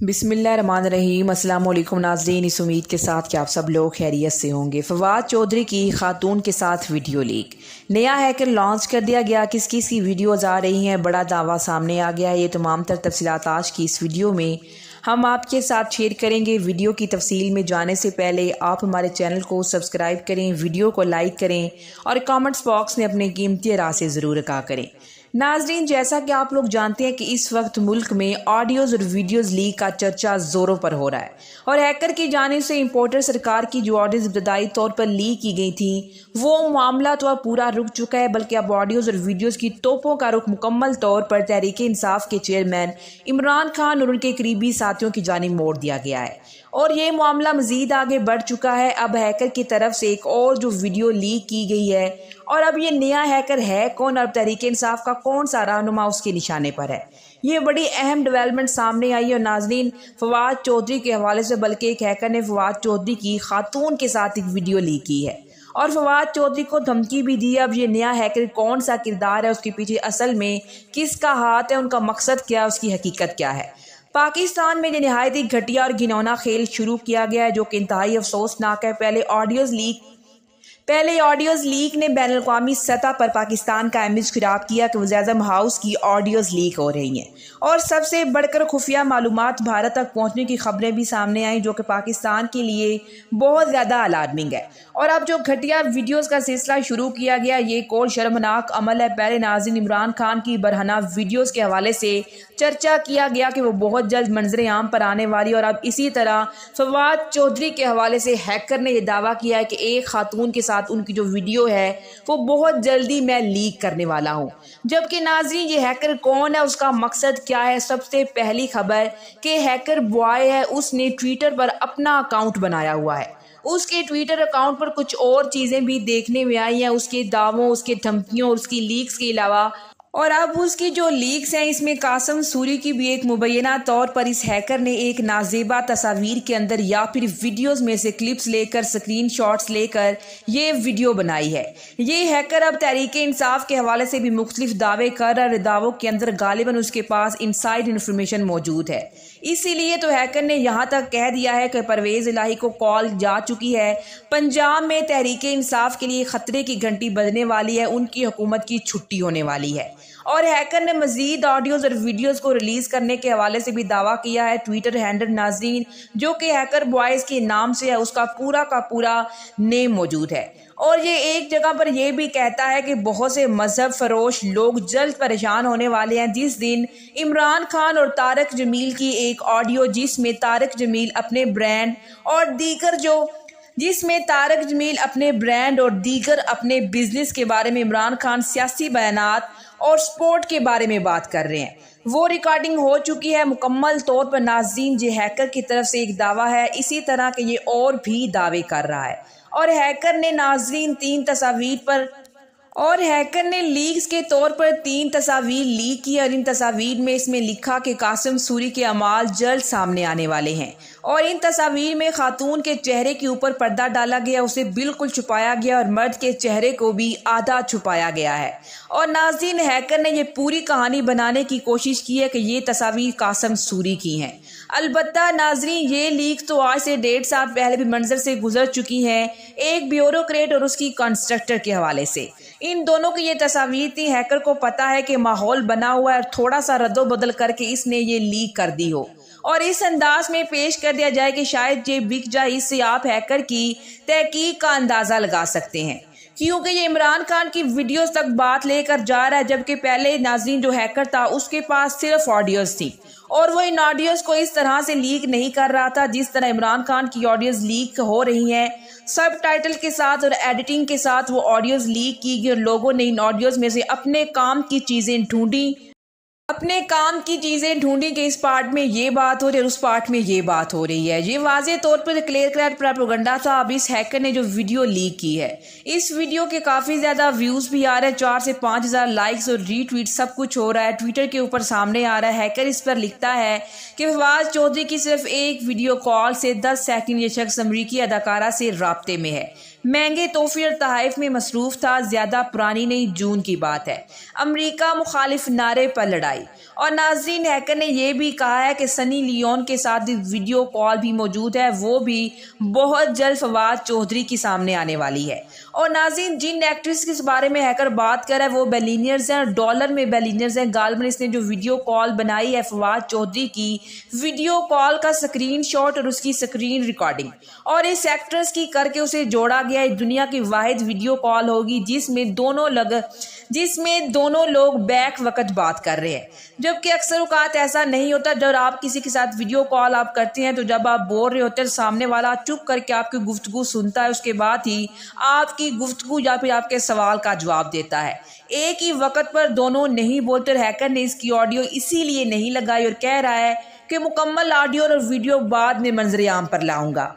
बिस्मिल्लाहिर्रहमानिर्रहीम। अस्सलाम वालेकुम नाज़रीन, इस उम्मीद के साथ कि आप सब लोग खैरियत से होंगे। फवाद चौधरी की खातून के साथ वीडियो लीक, नया हैकर लॉन्च कर दिया गया। किस किस की वीडियोज़ आ रही हैं, बड़ा दावा सामने आ गया है। ये तमाम तर तफसीलात आज की इस वीडियो में हम आपके साथ शेयर करेंगे। वीडियो की तफसील में जाने से पहले आप हमारे चैनल को सब्सक्राइब करें, वीडियो को लाइक करें और कमेंट्स बॉक्स में अपने कीमती राय से ज़रूर आगाह करें। नाजरीन, जैसा कि आप लोग जानते हैं कि इस वक्त मुल्क में ऑडियोज़ और वीडियोज़ लीक का चर्चा ज़ोरों पर हो रहा है और हैकर की जानिब से इंपोर्टर सरकार की जो ऑडियोज़ इब्तदाई तौर पर लीक की गई थी वो मामला तो अब पूरा रुक चुका है, बल्कि अब ऑडियोज़ और वीडियोज़ की तोपों का रुख मुकम्मल तौर पर तहरीक इंसाफ के चेयरमैन इमरान खान और उनके करीबी साथियों की जानिब मोड़ दिया गया है और ये मामला मज़ीद आगे बढ़ चुका है। अब हैकर की तरफ से एक और जो वीडियो लीक की गई है और अब ये नया हैकर है कौन और तहरीक इंसाफ का कौन सा रहनुमा उसके निशाने पर है, ये बड़ी अहम डेवलपमेंट सामने आई है। और नाजरीन, फवाद चौधरी के हवाले से बल्कि एक हैकर ने फवाद चौधरी की खातून के साथ एक वीडियो लीक की है और फवाद चौधरी को धमकी भी दी है। अब ये नया हैकर कौन सा किरदार है, उसके पीछे असल में किसका हाथ है, उनका मकसद क्या है, उसकी हकीकत क्या है। पाकिस्तान में ये नहायत ही घटिया और घिनौना खेल शुरू किया गया है जो कि इंतहाई अफसोसनाक है। पहले ऑडियोज़ लीक ने बैन अल-अक़वामी सतह पर पाकिस्तान का इमेज खराब किया कि वज़ीर-ए-आज़म हाउस की ऑडियोज़ लीक हो रही हैं और सबसे बढ़कर खुफिया मालूमात भारत तक पहुंचने की खबरें भी सामने आई जो कि पाकिस्तान के लिए बहुत ज़्यादा अलार्मिंग है। और अब जो घटिया वीडियोज़ का सिलसिला शुरू किया गया, ये एक और शर्मनाक अमल है। पहले नाज़रीन, इमरान खान की बरहना वीडियोज़ के हवाले से चर्चा किया गया कि वो बहुत जल्द मंजर आम पर आने वाली, और अब इसी तरह फवाद चौधरी के हवाले से हैकर ने यह दावा किया है कि एक खातून के साथ उनकी जो वीडियो है वो बहुत जल्दी मैं लीक करने वाला हूं। जबकि नाज़रीन, ये हैकर कौन है, उसका मकसद क्या है। सबसे पहली खबर कि हैकर बॉय है, उसने ट्विटर पर अपना अकाउंट बनाया हुआ है। उसके ट्विटर अकाउंट पर कुछ और चीज़ें भी देखने में आई हैं, उसके दावों, उसके धमकियों और उसकी लीक्स के अलावा। और अब उसकी जो लीक्स हैं इसमें कासिम सूरी की भी एक मुबैना तौर पर इस हैकर ने एक नाजेबा तस्वीर के अंदर या फिर वीडियोस में से क्लिप्स लेकर, स्क्रीन शॉट्स लेकर ये वीडियो बनाई है। ये हैकर अब तहरीक इंसाफ के हवाले से भी मुख्तलिफ दावे कर रहा है। दावों के अंदर गालिबन उसके पास इनसाइड इन्फॉर्मेशन मौजूद है, इसीलिए तो हैकर ने यहाँ तक कह दिया है कि परवेज इलाही को कॉल जा चुकी है, पंजाब में तहरीक इंसाफ के लिए खतरे की घंटी बजने वाली है, उनकी हुकूमत की छुट्टी होने वाली है। और हैकर ने मजीद ऑडियोज़ और वीडियोज़ को रिलीज़ करने के हवाले से भी दावा किया है। ट्विटर हैंडल नाज़रीन जो कि हैकर बॉयज़ के नाम से है, उसका पूरा का पूरा नेम मौजूद है। और ये एक जगह पर यह भी कहता है कि बहुत से मजहब फरोश लोग जल्द परेशान होने वाले हैं जिस दिन इमरान खान और तारक जमील की एक ऑडियो जिसमें तारक जमील अपने ब्रांड और दीगर अपने बिजनेस के बारे में, इमरान खान सियासी बयानात और स्पोर्ट के बारे में बात कर रहे हैं, वो रिकॉर्डिंग हो चुकी है मुकम्मल तौर पर। नाज़रीन, ये हैकर की तरफ से एक दावा है, इसी तरह के ये और भी दावे कर रहा है। और हैकर ने नाज़रीन हैकर ने लीक्स के तौर पर 3 तस्वीर लीक की और इन तस्वीर में इसमें लिखा कि कासिम सूरी के अमाल जल्द सामने आने वाले हैं। और इन तस्वीर में खातून के चेहरे के ऊपर पर्दा डाला गया, उसे बिल्कुल छुपाया गया और मर्द के चेहरे को भी आधा छुपाया गया है। और नाज़रीन, हैकर ने ये पूरी कहानी बनाने की कोशिश की है कि ये तस्वीर कासिम सूरी की हैं। अलबत्ता नाज़रीन, ये लीक तो आज से 1.5 साल पहले भी मंजर से गुजर चुकी हैं, एक ब्यूरोक्रेट और उसकी कंस्ट्रक्टर के हवाले से। इन दोनों की ये तस्वीर थी। हैकर को पता है कि माहौल बना हुआ है और थोड़ा सा रद्दो बदल करके इसने ये लीक कर दी हो और इस अंदाज में पेश कर दिया जाए कि शायद ये बिक जाए। इससे आप हैकर की तहकीक का अंदाजा लगा सकते हैं, क्योंकि ये इमरान खान की वीडियोस तक बात लेकर जा रहा है, जबकि पहले नाज़रीन जो हैकर था उसके पास सिर्फ ऑडियोज थी और वो इन ऑडियोज को इस तरह से लीक नहीं कर रहा था जिस तरह इमरान खान की ऑडियोज लीक हो रही हैं। सब टाइटल के साथ और एडिटिंग के साथ वो ऑडियोज लीक की गई और लोगों ने इन ऑडियोज में से अपने काम की चीज़ें ढूंढी कि इस पार्ट में ये बात हो रही है और उस पार्ट में ये बात हो रही है। ये वाज़े तौर पर क्लियर कट प्रोपेगेंडा था। अब इस हैकर ने जो वीडियो लीक की है, इस वीडियो के काफ़ी ज़्यादा व्यूज़ भी आ रहे हैं, 4 से 5 हज़ार लाइक्स और रीट्वीट सब कुछ हो रहा है। ट्विटर के ऊपर सामने आ रहा है। हैकर इस पर लिखता है कि फवाद चौधरी की सिर्फ एक वीडियो कॉल से 10 सेकंड ये शख्स अमरीकी अदाकारा से राब्ते में है। مہنگے تحفے اور تحائف میں مصروف تھا، زیادہ پرانی نہیں، جون کی بات ہے۔ امریکہ مخالف نعرے پر لڑائی۔ اور ناظرین، ہیکر نے یہ بھی کہا ہے کہ سنی لیون کے ساتھ ویڈیو کال بھی موجود ہے، وہ بھی بہت جلد فواد چودھری کی سامنے آنے والی ہے۔ اور ناظرین، جن ایکٹریس کے بارے میں ہیکر بات کر رہا ہے وہ بیلینئرز ہیں اور ڈالر میں بیلینئرز ہیں۔ غالباً اس نے جو ویڈیو کال بنائی ہے فواد چودھری کی، ویڈیو کال کا سکرین شاٹ اور اس کی سکرین ریکارڈنگ، اور اس ایکٹریس کی کر کے اسے جوڑا گیا ہے۔ دنیا کی واحد ویڈیو کال ہوگی جس میں دونوں لوگ بیک وقت بات کر رہے ہیں، جبکہ اکثر اوقات ایسا نہیں ہوتا۔ جب آپ کسی کے ساتھ ویڈیو کال آپ کرتے ہیں تو جب آپ بول رہے ہوتے ہیں سامنے والا چپ کر کے آپ کی گفتگو سنتا ہے، اس کے بعد ہی آپ کی گفتگو یا پھر آپ کے سوال کا جواب دیتا ہے۔ ایک ہی وقت پر دونوں نہیں بولتے، اور ہیکر نے اس کی آڈیو اسی لیے نہیں لگائی اور کہہ رہا ہے کہ مکمل آڈیو اور ویڈیو بعد میں منظر عام پر لاؤں گا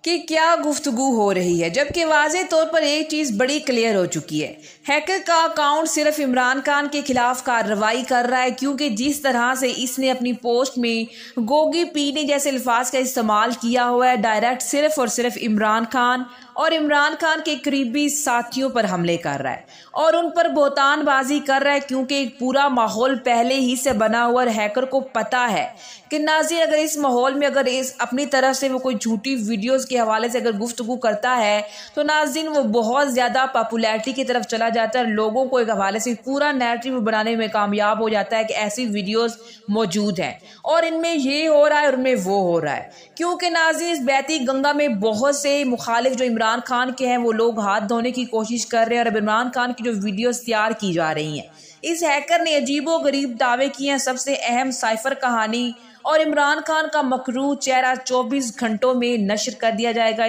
کہ کیا گفتگو ہو رہی ہے، جبکہ واضح طور پر ایک چیز بڑی کلیئر ہو چکی ہے۔ ہیکر کا اکاؤنٹ صرف عمران خان کے خلاف کارروائی کر رہا ہے، کیونکہ جس طرح سے اس نے اپنی پوسٹ میں گوگی پینے جیسے الفاظ کا استعمال کیا ہوا ہے، ڈائریکٹ صرف اور صرف عمران خان اور عمران خان کے قریبی ساتھیوں پر حملے کر رہا ہے اور ان پر بہتان بازی کر رہا ہے، کیونکہ ایک پورا ماحول پہلے ہی سے بنا ہوا اور ہیکر کو پتا ہے کہ ناظرین اگر اس ماحول میں اپنی طرف سے وہ کوئی جھوٹی ویڈیوز کے حوالے سے اگر گفتگو کرتا ہے تو ناظرین وہ بہت زیادہ پاپولیرٹی کی طرف چلا جاتا ہے اور لوگوں کو ایک حوالے سے پورا نیریٹو بنانے میں کامیاب ہو جاتا ہے کہ ایسی ویڈیوز موجود ہیں اور ان میں یہ ہو رہا ہے اور ان میں وہ ہو رہا ہے۔ کیونکہ ناظرین اس بیتی گنگا میں بہت سے مخالف جو عمران خان کے ہیں وہ لوگ ہاتھ دھونے کی کوشش کر رہے ہیں، اور اب عمران خان کی جو ویڈیوز تیار کی جا رہی ہیں، اس ہیکر نے عجیب و غریب دعوے کیے ہیں۔ سب سے اہم سائفر کہانی اور عمران خان کا مکروہ چہرہ 24 گھنٹوں میں نشر کر دیا جائے گا،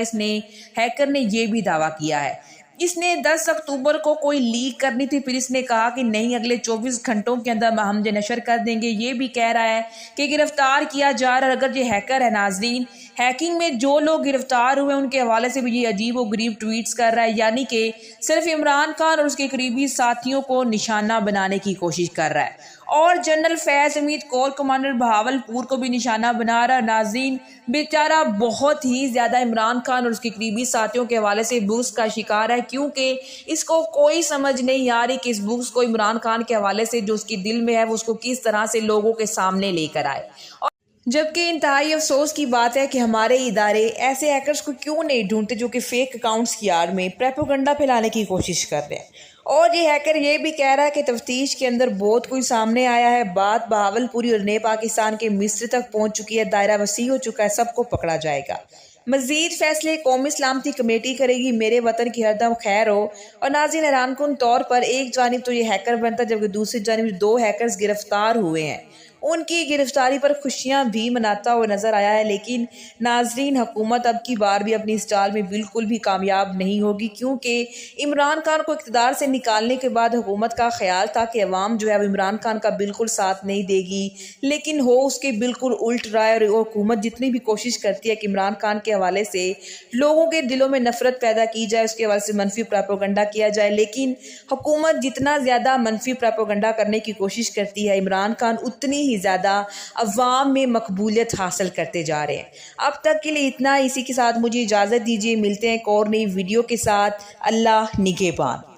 ہیکر نے یہ بھی دعویٰ کیا ہے۔ اس نے 10 اکتوبر کو کوئی لیک کرنی تھی، پھر اس نے کہا کہ نہیں اگلے 24 گھنٹوں کے اندر ہم نشر کر دیں گے۔ یہ بھی کہہ رہا ہے کہ گرفتار کیا جا رہا ہے۔ اگر یہ ہیکر ہے ناظرین، ہیکنگ میں جو لوگ گرفتار ہوئے ان کے حوالے سے بھی یہ عجیب و غریب ٹویٹس کر رہا ہے، یعنی کہ صرف عمران خان اور اس کے قریبی ساتھیوں کو نشانہ بنانے کی کوشش کر رہا ہے، اور جنرل فیض حمید کور کمانڈر بہاولپور کو بھی نشانہ بنا رہا ہے۔ ناظرین بیچارہ بہت ہی زیادہ عمران خان اور اس کے قریبی ساتھیوں کے حوالے سے بغض کا شکار ہے، کیونکہ اس کو کوئی سمجھ نہیں آ رہی کہ اس بغض کو عمران خان کے حوالے سے جو اس کے دل میں ہے وہ اس کو کس طرح سے لوگوں کے سامنے لے کر آئے۔ جبکہ انتہائی افسوس کی بات ہے کہ ہمارے ادارے ایسے ہیکرز کو کیوں نہیں ڈھونڈتے جو کہ فیک اکاؤنٹس کی آڑ میں پروپیگنڈا پھیلانے کی کوشش کر رہے ہیں۔ اور یہ ہیکر یہ بھی کہہ رہا ہے کہ تفتیش کے اندر بہت کوئی سامنے آیا ہے، بات بہاولپوری اور نئے پاکستان کے مصر تک پہنچ چکی ہے، دائرہ وسیع ہو چکا ہے، سب کو پکڑا جائے گا۔ مزید فیصلے قومی سلامتی کمیٹی کرے گی، میرے وطن کی ہر دم خیر ہو۔ اور ناظرین حیران کن طور پر ایک جانب تو یہ ہیکر بنتا جبکہ دوسری جانب 2 ہیکرز گرفتار ہوئے ہیں، ان کی گرفتاری پر خوشیاں بھی مناتا ہوا نظر آیا ہے۔ لیکن ناظرین حکومت اب کی بار بھی اپنی اس چال میں بالکل بھی کامیاب نہیں ہوگی، کیونکہ عمران خان کو اقتدار سے نکالنے کے بعد حکومت کا خیال تھا کہ عوام جو ہے اب عمران خان کا بالکل ساتھ نہیں دے گی، لیکن ہو اس کے بالکل الٹ رہا ہے، اور حکومت جتنی بھی کوشش کرتی ہے کہ عمران خان کے حوالے سے لوگوں کے دلوں میں نفرت پیدا کی جائے، اس کے حوالے سے منفی پروپیگنڈا کیا جائے، لیکن حکومت جتنا زیادہ منفی پروپیگنڈا کرنے کی کوشش کرتی ہے عمران خان اتنی ہی زیادہ عوام میں مقبولیت حاصل کرتے جا رہے ہیں۔ اب تک کے لیے اتنا، اسی کے ساتھ مجھے اجازت دیجیے، ملتے ہیں ایک اور نئی ویڈیو کے ساتھ۔ اللہ نگہبان۔